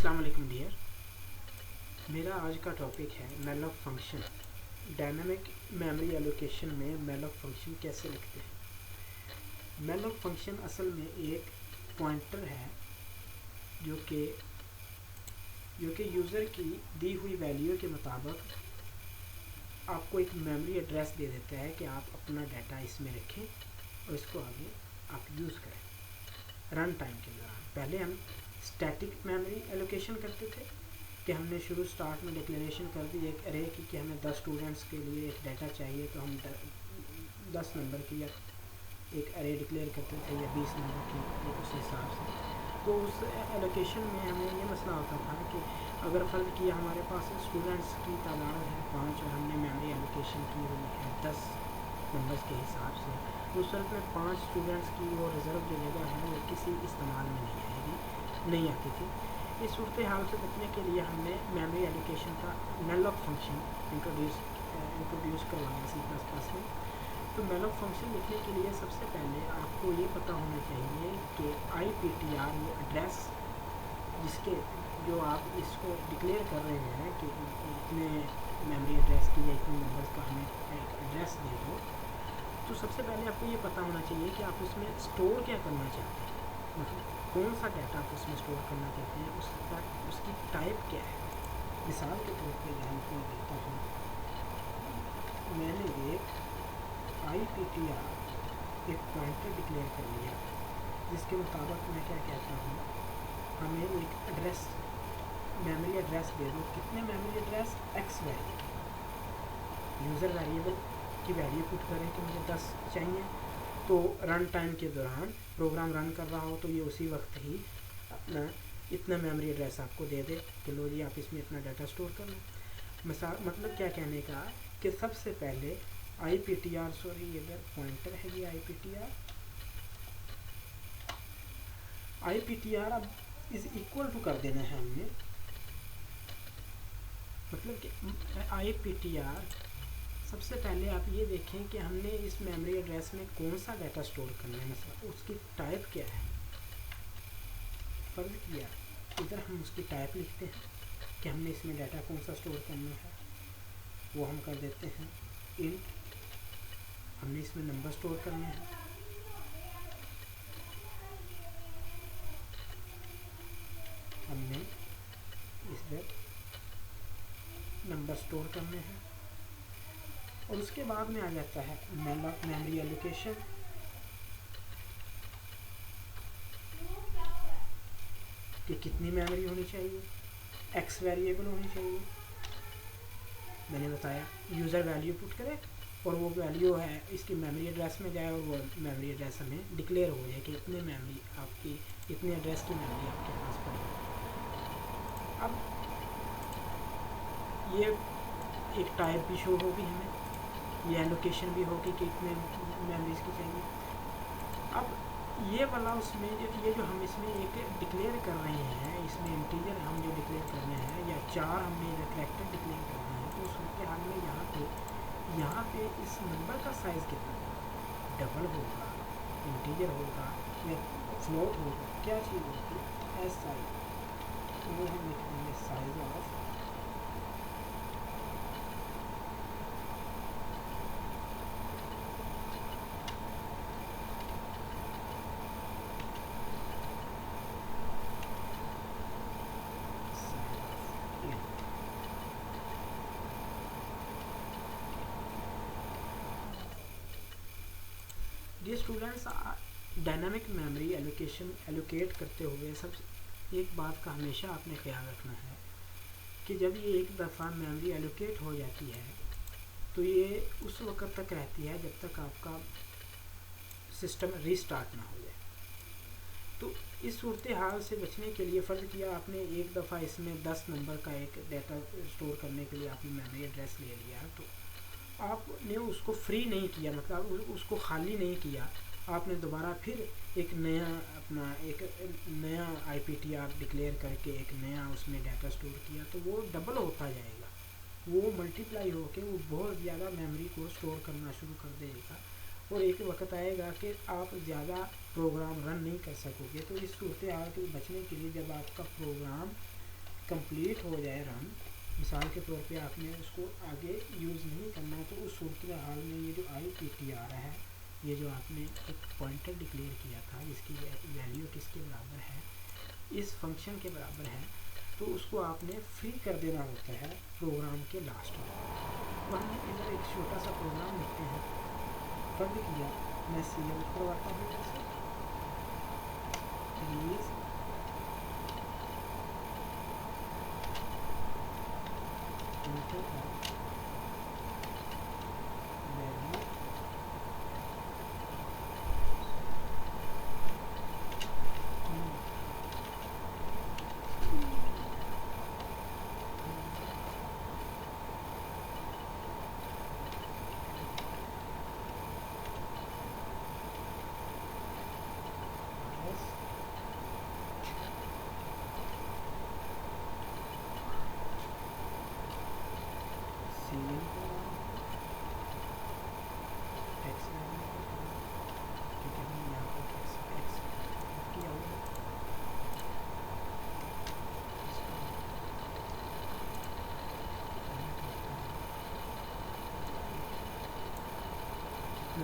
अस्सलाम वालेकुम डियर। मेरा आज का टॉपिक है malloc function. Dynamic memory allocation में मैलॉक फंक्शन कैसे लिखते हैं। मैलॉक फंक्शन असल में एक पॉइंटर है जो कि यूज़र की दी हुई वैल्यू के मुताबिक आपको एक मेमोरी एड्रेस दे देता है कि आप अपना डाटा इसमें रखें और इसको आगे आप यूज़ करें रन टाइम के दौरान। पहले हम स्टैटिक मेमोरी एलोकेशन करते थे कि हमने स्टार्ट में डिक्लेरेशन कर दी एक अरे की कि हमें 10 स्टूडेंट्स के लिए एक डाटा चाहिए, तो हम 10 नंबर की या एक अरे डिक्लेयर करते थे या 20 नंबर की उस हिसाब से। तो उस एलोकेशन में हमें ये मसला होता था कि अगर फ़र्ज़ किया हमारे पास स्टूडेंट्स की तादाद है 5 और हमने मेमोरी एलोकेशन की हुई है 10 नंबर्स के हिसाब से, तो उस सूरत में 5 स्टूडेंट्स की वो रिज़र्व जो जगह है वो किसी इस्तेमाल में नहीं आती थी। इस सूरत हाल से बचने के लिए हमने मेमोरी एलोकेशन का मैलॉक फंक्शन इंट्रोड्यूस करवाया C++ में। तो मैलॉक फंक्शन लिखने के लिए सबसे पहले आपको ये पता होना चाहिए कि IPTR ये एड्रेस जिसके जो आप इसको डिक्लेयर कर रहे हैं कि इतने मेमोरी एड्रेस की या इतने नंबर्स का हमें एक एड्रेस दे दो, तो सबसे पहले आपको ये पता होना चाहिए कि आप उसमें स्टोर क्या करना चाहते हैं, मतलब कौन सा डाटा आप उसमें स्टोर करना चाहते हैं, उसकी टाइप क्या है। मिसाल के तौर पर यहाँ मैं देता हूँ, मैंने एक IPTR एक पॉइंटर डिक्लेयर कर लिया जिसके मुताबिक मैं क्या कहता हूँ, हमें एक एड्रेस मेमोरी एड्रेस दे दो। कितने memory address x value user variable की वैल्यू पुट करें कि मुझे 10 चाहिए, तो रन टाइम के दौरान प्रोग्राम रन कर रहा हो तो ये उसी वक्त ही अपना इतना मेमोरी एड्रेस आपको दे दे कि लो जी आप इसमें इतना डाटा स्टोर कर लो। मतलब क्या कहने का कि सबसे पहले IPTR इधर पॉइंटर है ये IPTR अब इज इक्वल टू कर देना है हमने, मतलब कि IPTR सबसे पहले आप ये देखें कि हमने इस मेमोरी एड्रेस में कौन सा डाटा स्टोर करना है, मतलब उसकी टाइप क्या है। फर्ज किया इधर हम उसकी टाइप लिखते हैं कि हमने इसमें डाटा कौन सा स्टोर करना है, वो हम कर देते हैं इंट। हमने इसमें नंबर स्टोर करने हैं, हमने इधर नंबर स्टोर करने हैं, और उसके बाद में आ जाता है मैलॉक मेमोरी एलोकेशन। कि कितनी मेमोरी होनी चाहिए, एक्स वेरिएबल होनी चाहिए, मैंने बताया यूज़र वैल्यू पुट करे और वो वैल्यू है इसकी मेमोरी एड्रेस में जाए और वो मेमोरी एड्रेस हमें डिक्लेयर हो जाए कि इतने मेमोरी आपकी इतने एड्रेस की मेमोरी आपके पास पड़ी। अब ये एक टाइप भी शो होगी हमें, ये एलोकेशन भी होगी कि इतने मेमोरीज की चाहिए। अब ये वाला उसमें ये जो हम इसमें एक डिक्लेयर कर रहे हैं, इसमें इंटीजर हम जो डिक्लेयर कर रहे हैं या 4 हमने कैरेक्टर डिक्लेयर करना है, तो उसके हाल में यहाँ पे इस नंबर का साइज़ कितना होगा, डबल होगा, इंटीजर होगा या फ्लोट होगा, क्या चीज़ होगी, एस साइज, तो वो हम लिख देंगे साइज ऑफ ये स्टूडेंट्स डायनामिक मेमोरी एलोकेट करते हुए सब एक बात का हमेशा आपने ख्याल रखना है कि जब ये एक दफ़ा मेमोरी एलोकेट हो जाती है तो ये उस वक़्त तक रहती है जब तक आपका सिस्टम रीस्टार्ट ना हो जाए। तो इस सूरत हाल से बचने के लिए फ़र्ज़ किया आपने एक दफ़ा इसमें 10 नंबर का एक डाटा स्टोर करने के लिए आपने मेमोरी एड्रेस ले लिया, तो आपने उसको फ्री नहीं किया, मतलब उसको खाली नहीं किया, आपने दोबारा फिर एक नया IPTR डिक्लेयर करके एक नया उसमें डाटा स्टोर किया, तो वो डबल होता जाएगा, वो मल्टीप्लाई होके वो बहुत ज़्यादा मेमोरी को स्टोर करना शुरू कर देगा और एक वक्त आएगा कि आप ज़्यादा प्रोग्राम रन नहीं कर सकोगे। तो इस सूरत हाल के बचने के लिए जब आपका प्रोग्राम कंप्लीट हो जाए रन, मिसाल के तौर पे आपने उसको आगे यूज़ नहीं करना है, तो उस सूरत हाल में ये जो IPTR है, ये जो आपने एक पॉइंटर डिक्लेयर किया था जिसकी वैल्यू किसके बराबर है, इस फंक्शन के बराबर है, तो उसको आपने फ्री कर देना होता है प्रोग्राम के लास्ट में। तो हम इधर एक छोटा सा प्रोग्राम लिखते हैं, कब लिख लिया, मैं CL करवाता हूँ जैसे प्लीज़ enter value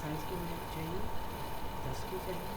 साइज की मुझे चाहिए 10 की चाहिए,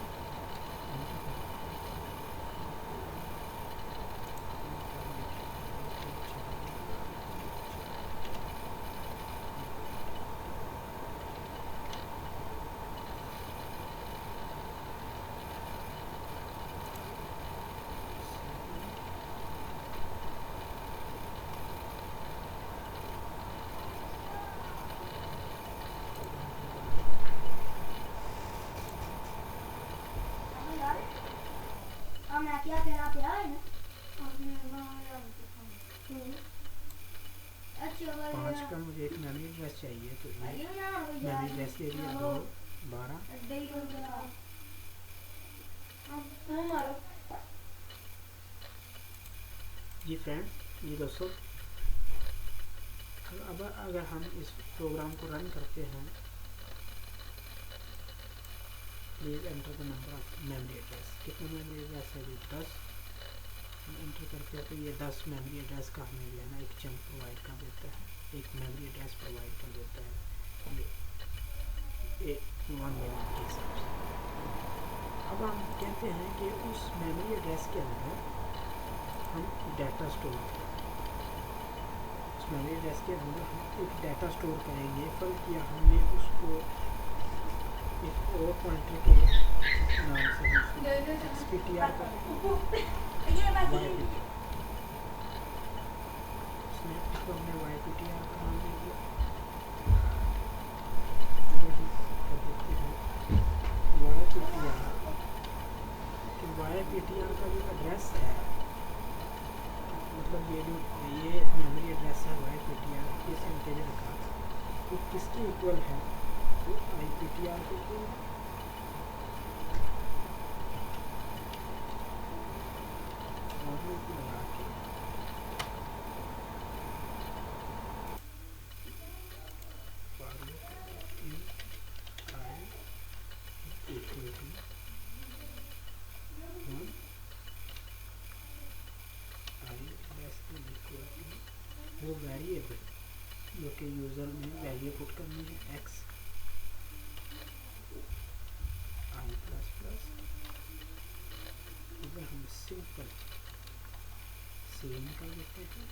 पाँच का मुझे एक मेमोरी एड्रेस चाहिए, तो ये मेमोरी एड्रेस दे दिया 212। जी फ्रेंड, ये दोस्तों, अब अगर हम इस प्रोग्राम को रन करते हैं, please enter the number of memory address, कितना मेमोरी एड्रेस है, ये 10, हम एंटर करते हैं तो ये 10 मेमोरी एड्रेस का हमें जो है ना एक चंक प्रोवाइड कर देता है, एक मेमोरी एड्रेस प्रोवाइड कर देता है, एक 1 के हिसाब से। अब हम कहते हैं कि उस मेमोरी एड्रेस के अंदर हम डाटा स्टोर करें, उस मेमोरी एड्रेस के अंदर हम एक डाटा स्टोर करेंगे। फल किया हमने उसको एक और पॉइंटर के नाम से XPTR का इसमें इसको हमने YPTR का नाम दे दिया। YPTR का जो एड्रेस है, मतलब ये मेमोरी एड्रेस है YPTR इस इंटीजर का, वो किसके इक्वल है, वो IPTR के इक्वल है। लगा के वो वेरिएबल जो कि यूज़र ने वैल्यू पुट करनी है x i++, इधर हम सिंपल सेम कर देते हैं,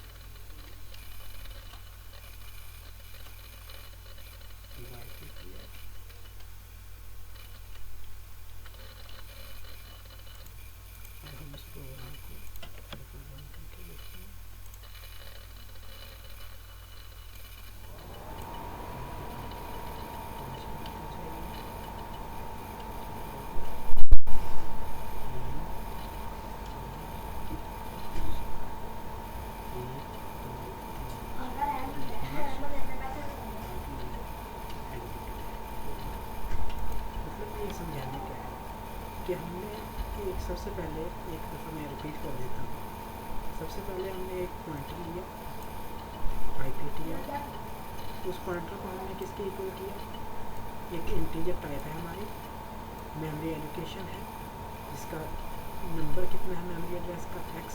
YPTR अब हम इस प्रोग्राम को रन करके देखते हैं। समझाने का है कि हमने एक सबसे पहले एक दफ़ा मैं रिपीट कर देता हूँ। सबसे पहले हमने एक पॉइंटर लिया IPTR, उस पॉइंटर को हमने किसके इक्वल किया, एक इंटीजर टाइप है हमारी मेमोरी एलोकेशन है, जिसका नंबर कितना है मेमोरी एड्रेस का x,